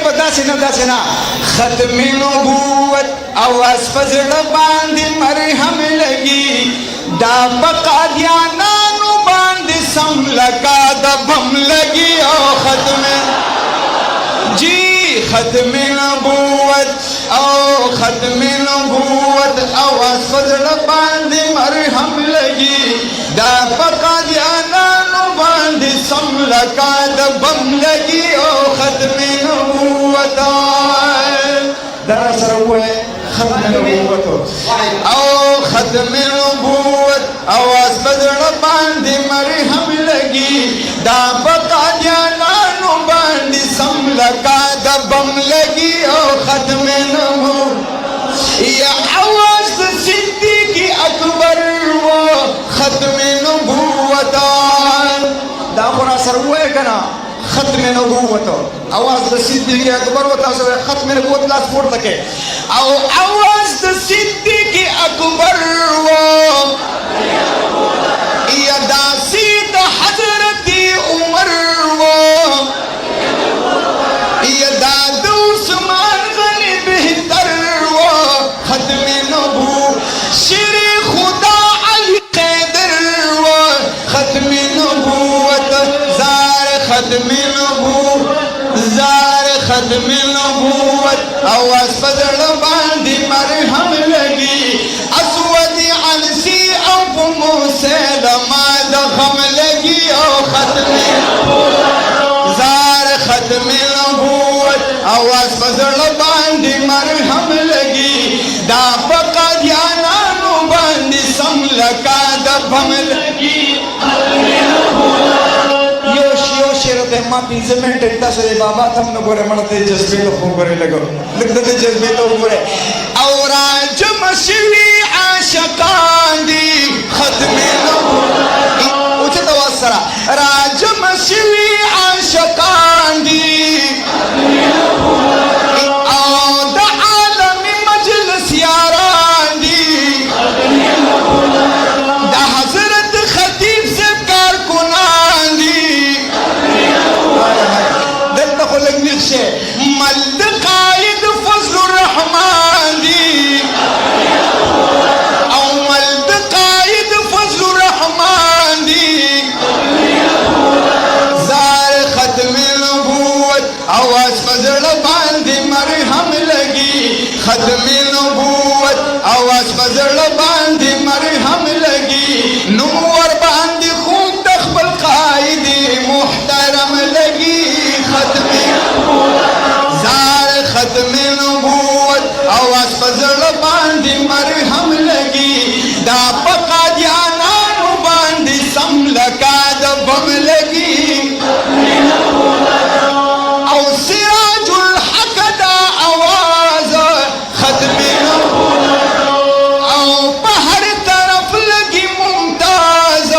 बता से ना खत्म नबूवत आवाज फजल बांध मरहम लगी दा बकादियाना नु बांध समला का दबम लगी ओ खत्म जी खत्म नबूवत आवाज फजल बांध मरहम लगी दा बकादियाना नु बांध समला का दबम लगी ओ खत्म नबूवत दरअसल वो है खत्म नबूवत खत्म नबूवत आवाज बदल बांध मरहम लगी दा बकादियाना नु बांध समला का दबम लगी ओ खत्म नबूवत या आवाज सिद्दीक़ अकबर वो खत्म नबूवत दा खुरा सर वो है कना खत्म नबूवत आवाज सिद्दीक़ अकबर होता है खत्म नबूवत ला स्पोर्ट तक او आवाज सिद्दीक़ अकबर वो या दासीद हजरत उमर वो या दाद उस्मान गनी बेहतर वो खत्म नबूवत शेर खुदा अली कैदर वो खत्म नबूवत जार खत्म नबूवत आवाज फजल बांधी मरहम लगी असवद अनसी अब मुसलमा दखम लगी ओ खत्म जार खत्म नबूवत आवाज फजल बांधी मरहम लगी दा बकादियाना नु बांधी समला का दबम लगी माफी जमेंट तसरे बाबा तम न गोरे मनते जज्बे लो गोरे लगो लगते जज्बे लो गोरे और आज मशवी आशिकान दी खत्म नबूवत उचित वसरा राज मशवी आशिकान दी औद आलमी मजलिस यारान दी दा हजरत खतीब से कारकुनान दी मल्द कायद फजल रहमान दी मल्द कायद फजल रहमान दी जार खत्म नबूवत आवाज फजल बांध मरहम लगी खत्म नबूवत आवाज फजल बांध मरहम लगी नूर बांध खून तखबल कायद मुहतरम लगी खत्म खत्म नबूवत आवाज फजल बांधी मरहम लगी दा बकादियाना नु बांधी समला का दबम लगी औ सिराजुल हक दा आवाज खत्म नबूवत औ पहर तरफ लगी मुमताज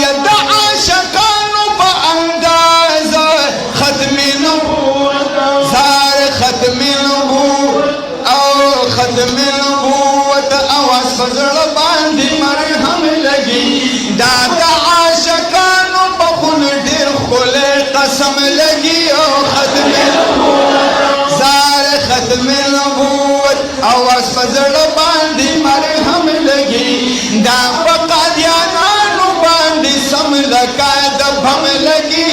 या दा आशिकानु बअंदाज खत्म खत्म नबूवत आवाज फजल बांधी मरहम लगी दादा आशिकानु बखुन दिल खोले कसम लगी ओ खत्म जार खत्म नबूवत आवाज फजल बांधी मरहम लगी दा बकादियाना नु बांधी समला का दबम लगी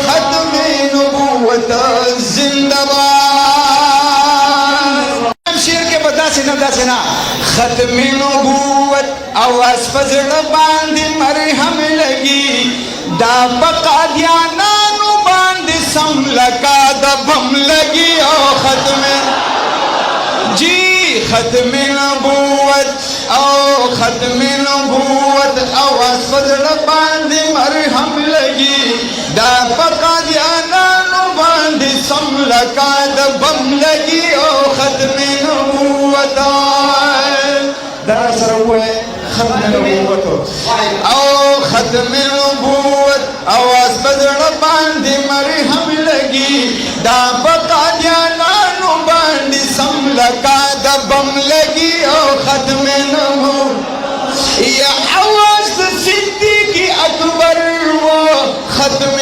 खत्म नबूवत जिंदाबाद से ना खत्म नबूवत आवाज फजल बांध मरहम लगी दा बकादियाना नु बांध समला का दबम लगी ओ खत्म जी खत्म नबूवत आवाज फजल बांध मरहम लगी दा बकादियाना नु बांध समला का दबम लगी ओ खत्म नबूवत दरअसल वो है खत्म नबूवत खत्म नबूवत आवाज बदल बांध मरहम लगी दा बकादियाना नु बांध समला का दबम लगी ओ खत्म नबूवत या आवाज सिद्दीक़ अकबर वो खत्म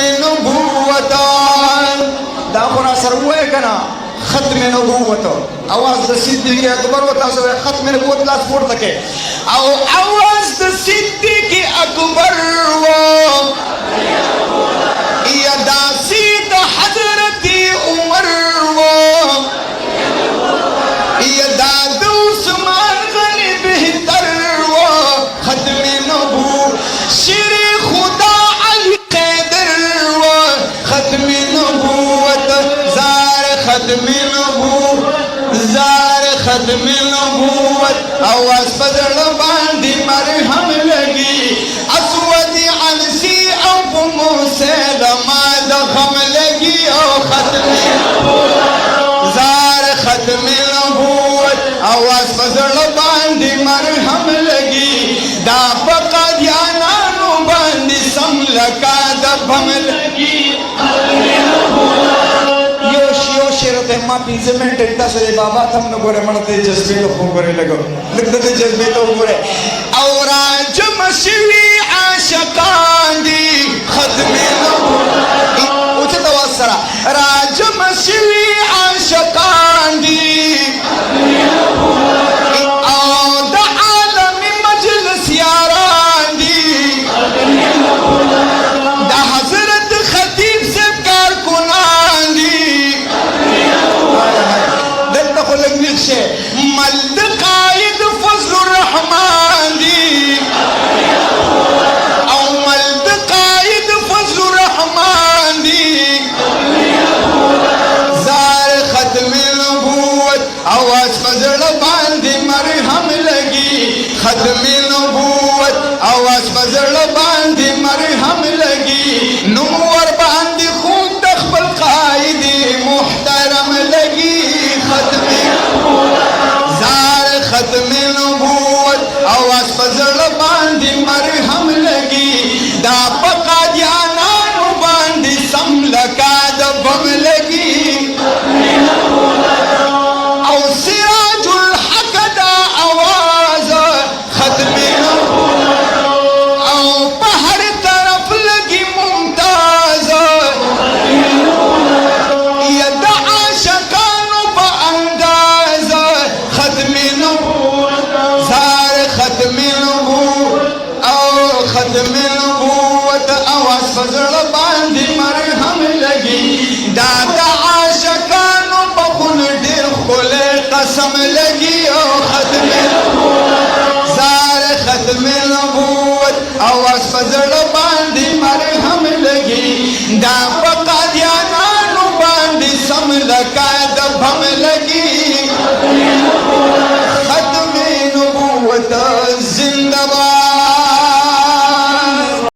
سر हुए कना खत्म नबूवत आवाज द सिद्दीक अकबर व तासो खत्म नबूवत लास पोड़ तके आओ आवाज द सिद्दीक अकबर वो या दासी द हजरत उमर वो या दाद उस्मान गनी बेहतर वो खत्म नबूवत शेर खुदा अली कैदर वो खत्म नबूवत जार खत्म खत्म नबूवत आवाज बदल बांधी मरहम लगी असवद अनसी अब मुझसे दमाद खम लगी ओ खत्म जार खत्म नबूवत आवाज बदल बांधी मरहम लगी दा पका ध्याना नु बांधी समलका दबम लगी माफी जमेंट इतना सरे बाबा थम न गोरे मरते जज्बे तो हो गोरे लगो लगते जज्बे तो हो गोरे और आज मशवी आशिकान दी खत्म नबूवत उचित वासरा राज मशवी आशिकान दी और द आलमी मजलिस यारान दी द हजरत खतीब से कारकुनान दी मल्द कायद फजल रहमान दी और मल्द कायद फजल रहमान दी जार खत्म नबूवत आवाज फजल बांधी मरहम लगी खत्म नबूवत आवाज फजल बांधी मरहम लगी नूर बांधी खून तखबल कायदी मुहतरम लगी खत्म खत्म नबूवत आवाज फजल बांधी मरहम लगी दा पका ध्याना नु बांधी समलका दबम लगी औ सिराजुल हक दा आवाज खत्म नबूवत औ पहर तरफ लगी मुमताज यदा आशिकानु बअंदाज खत्म खत्म नबूवत आवाज फजल बांधी मरहम लगी दादा आशिकानु बखुन दिल खुले कसम लगी ओ खत्म जार खत्म नबूवत आवाज फजल बांधी मरहम लगी दा पका ध्याना नु बांधी समलका दबम लगी